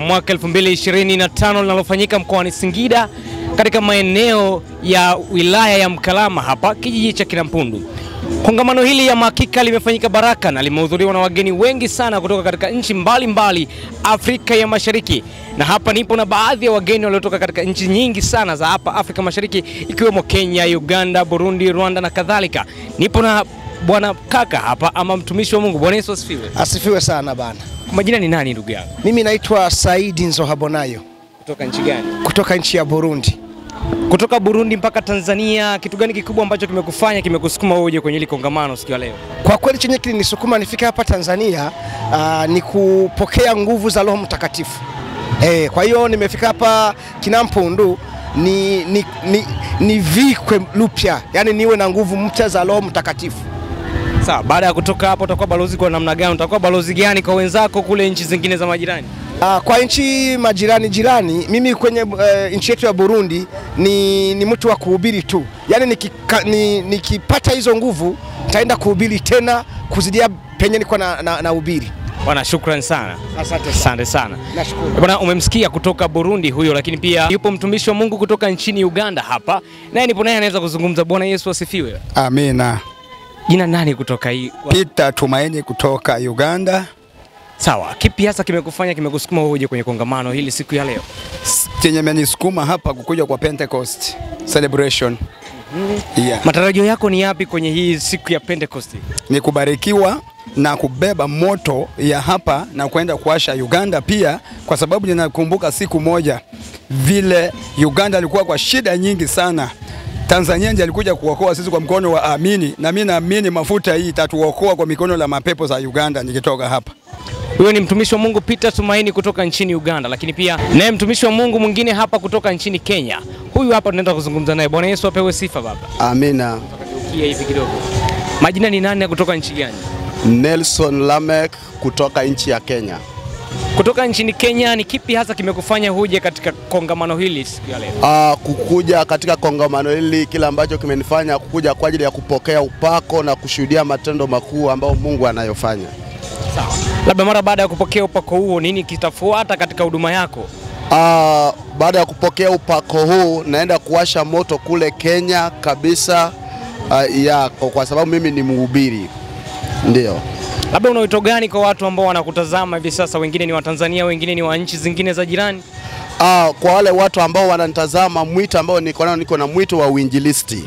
Mwaka 2025 linalofanyika mkoani Singida katika maeneo ya wilaya ya Mkalama hapa kijiji cha Kinampundu. Kongamano hili ya hakika limefanyika baraka na limehudhuriwa na wageni wengi sana kutoka katika nchi mbalimbali Afrika ya Mashariki. Na hapa nipo na baadhi ya wageni waliotoka katika nchi nyingi sana za hapa Afrika Mashariki ikiwemo Kenya, Uganda, Burundi, Rwanda na kadhalika. Nipo na bwana kaka hapa ama mtumishi wa Mungu. Bwana Yesu asifiwe. Asifiwe sana bana. Majina ni nani ndugu yangu? Mimi naitwa Saidi Nzohabonayo. Kutoka nchi gani? Kutoka nchi ya Burundi. Kutoka Burundi mpaka Tanzania, kitu gani kikubwa ambacho kimekufanya kimekusukuma uje kwenye hili kongamano siku ya leo? Kwa kweli chenye kilinisukuma nifike hapa Tanzania ni kupokea nguvu za Roho Mtakatifu. Kwa hiyo nimefika hapa Kinampundu ni vikwe lupya, yani niwe na nguvu mpya za Roho Mtakatifu. Sawa, baada ya kutoka hapo utakuwa balozi kwa namna gani? Utakuwa balozi gani kwa wenzako kule nchi zingine za majirani? Kwa nchi majirani, mimi kwenye nchi yetu ya Burundi ni mtu wa kuhubiri tu. Yani nikipata hizo nguvu nitaenda kuhubiri tena kuzidia penye niko na hubiri. Bwana shukrani sana. Asante sana. Nashukuru. Bwana umemsikia kutoka Burundi huyo, lakini pia yupo mtumishi wa Mungu kutoka nchini Uganda hapa. Naye nipo naye anaweza kuzungumza. Bwana Yesu asifiwe. Amina. Jina nani kutoka hii? Peter Tumaini kutoka Uganda. Sawa, kipi hasa kimekufanya kimekusukuma uje kwenye kongamano hili siku ya leo? Chenye menisukuma hapa kukuja kwa Pentecost celebration. Yeah. Matarajio yako ni yapi kwenye hii siku ya Pentecost? Ni kubarikiwa na kubeba moto ya hapa na kwenda kuasha Uganda pia, kwa sababu ninakumbuka siku moja vile Uganda alikuwa kwa shida nyingi sana. Tanzania ndiye alikuja kuokoa sisi kwa mkono wa amini, na mimi naamini mafuta hii itatuokoa kwa mikono la mapepo za Uganda nikitoka hapa. Huyo ni mtumishi wa Mungu Peter Tumaini kutoka nchini Uganda, lakini pia naye mtumishi wa Mungu mwingine hapa kutoka nchini Kenya. Huyu hapa tunaenda kuzungumza naye. Bwana Yesu apewe sifa baba. Amina. Kia hivi kidogo. Majina ni nani kutoka nchi gani? Nelson Lamek kutoka nchi ya Kenya. Kutoka nchini Kenya, ni kipi hasa kimekufanya huje katika kongamano hili siku ya leo? Kukuja katika kongamano hili, kila ambacho kimenifanya kukuja kwa ajili ya kupokea upako na kushuhudia matendo makuu ambayo Mungu anayofanya. Sawa. Labda mara baada ya kupokea upako huo, nini kitafuata katika huduma yako? Baada ya kupokea upako huu, naenda kuwasha moto kule Kenya kabisa, kwa sababu mimi ni mhubiri. Ndio. Labda una wito gani kwa watu ambao wanakutazama hivi sasa? Wengine ni wa Tanzania, wengine ni wa nchi zingine za jirani. Kwa wale watu ambao wananitazama, mwito ambao niko na mwito wa uinjilisti.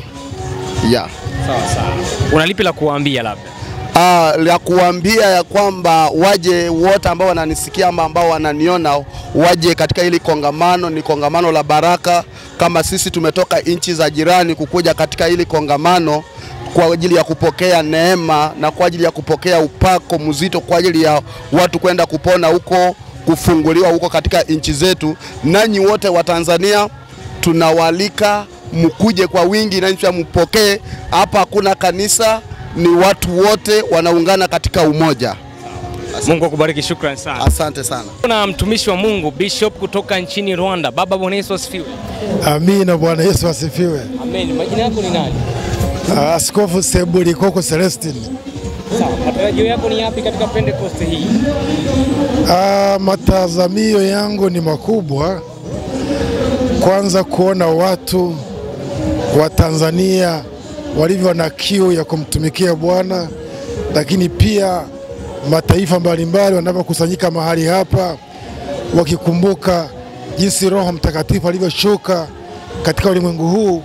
Yeah. Sawa. Unalipi la kuwaambia labda? La kuambia ya kwamba waje wote ambao wananisikia ama ambao wananiona waje katika hili kongamano. Ni kongamano la baraka, kama sisi tumetoka nchi za jirani kukuja katika hili kongamano kwa ajili ya kupokea neema na kwa ajili ya kupokea upako mzito, kwa ajili ya watu kwenda kupona huko, kufunguliwa huko katika nchi zetu. Nanyi wote wa Tanzania tunawalika mkuje kwa wingi na nchi mpokee. Hapa hakuna kanisa, ni watu wote wanaungana katika umoja. Mungu akubariki, shukrani sana. Asante sana. Kuna mtumishi wa Mungu Bishop kutoka nchini Rwanda. Baba, Bwana Yesu asifiwe. Amina, Bwana Yesu asifiwe. Amen. Majina yako ni nani? Askofu Sebulikoko Celestine. Sawa, matarajio yako ni yapi katika Pentecost hii? Matazamio yangu ni makubwa. Kwanza kuona watu wa Tanzania walivyo na kiu ya kumtumikia Bwana, lakini pia mataifa mbalimbali wanapokusanyika mahali hapa wakikumbuka jinsi Roho Mtakatifu alivyoshuka katika ulimwengu huu,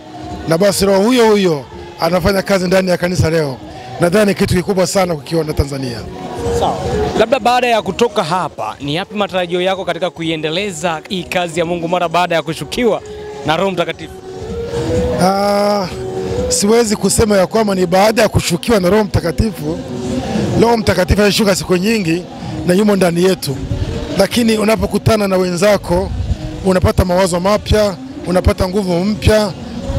na basi Roho huyo anafanya kazi ndani ya kanisa leo. Nadhani kitu kikubwa sana kukiona Tanzania. Sawa. Labda baada ya kutoka hapa, ni yapi matarajio yako katika kuiendeleza hii kazi ya Mungu mara baada ya kushukiwa na Roho Mtakatifu? Siwezi kusema ya kwamba ni baada ya kushukiwa na Roho Mtakatifu. Roho Mtakatifu alishuka siku nyingi na yumo ndani yetu. Lakini unapokutana na wenzako, unapata mawazo mapya, unapata nguvu mpya.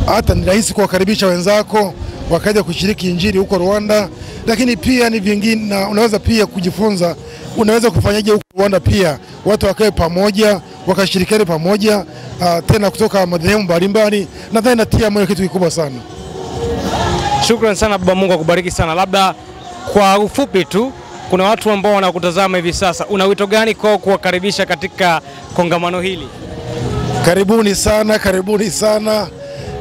Hata ni rahisi kuwakaribisha wenzako wakaja kushiriki injili huko Rwanda. Lakini pia ni vingine, na unaweza pia kujifunza, unaweza kufanyaje huko Rwanda pia. Watu wakae pamoja, wakashirikiana pamoja, tena kutoka madhehebu mbalimbali. Nadhani natia moyo kitu kikubwa sana. Shukrani sana baba, Mungu akubariki sana. Labda kwa ufupi tu, kuna watu ambao wanakutazama hivi sasa, una wito gani kwa kuwakaribisha katika kongamano hili? Karibuni sana, karibuni sana.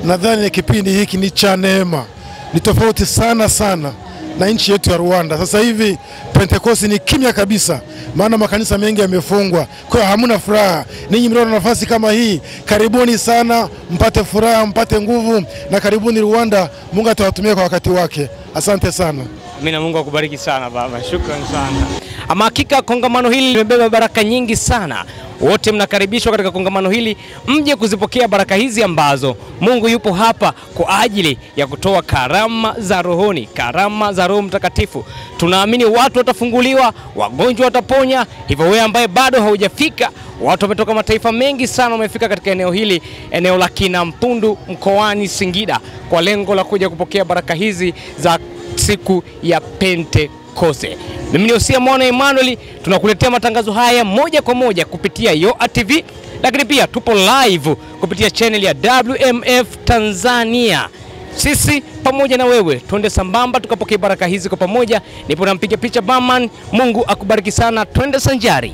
Nadhani kipindi hiki ni cha neema. Ni tofauti sana na nchi yetu ya Rwanda. Sasa hivi Pentekoste ni kimya kabisa, maana makanisa mengi yamefungwa. Kwa hiyo hamuna furaha. Ninyi mlio na nafasi kama hii, karibuni sana, mpate furaha, mpate nguvu, na karibuni Rwanda. Mungu atawatumia kwa wakati wake. Asante sana. Amina, Mungu akubariki sana baba. Shukrani sana. Ama hakika kongamano hili limebeba baraka nyingi sana. Wote mnakaribishwa katika kongamano hili, mje kuzipokea baraka hizi ambazo Mungu yupo hapa kwa ajili ya kutoa karama za rohoni, karama za Roho Mtakatifu. Tunaamini watu watafunguliwa, wagonjwa wataponya. Hivyo wewe ambaye bado haujafika, watu wametoka mataifa mengi sana wamefika katika eneo hili, eneo la Kinampundu mkoani Singida, kwa lengo la kuja kupokea baraka hizi za siku ya Pentekoste. Mimi ni Hosea Mwana Emmanuel, tunakuletea matangazo haya moja kwa moja kupitia Yoa TV, lakini pia tupo live kupitia channel ya WMF Tanzania. Sisi pamoja na wewe tuende sambamba tukapokea baraka hizi kwa pamoja. Nipo nampiga picha Baman. Mungu akubariki sana, twende sanjari.